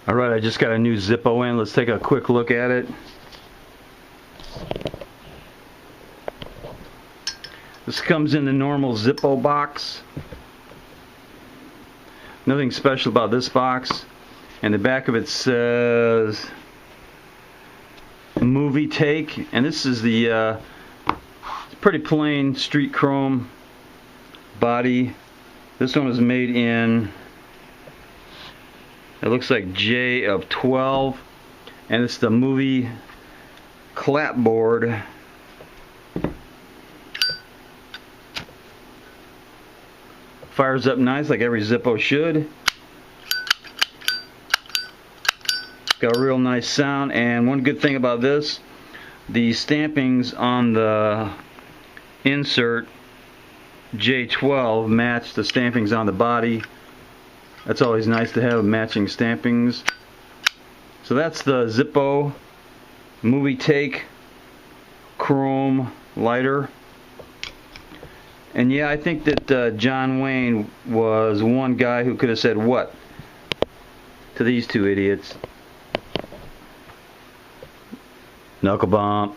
Alright, I just got a new Zippo in. Let's take a quick look at it. This comes in the normal Zippo box. Nothing special about this box. And the back of it says movie take. And this is the pretty plain street chrome body. This one was made in, it looks like J of 12, and it's the movie Clapboard. Fires up nice like every Zippo should. Got a real nice sound, and one good thing about this, the stampings on the insert J12 match the stampings on the body. That's always nice to have matching stampings. So that's the Zippo movie take chrome lighter. And yeah, I think that John Wayne was one guy who could have said what to these two idiots. Knuckle bump.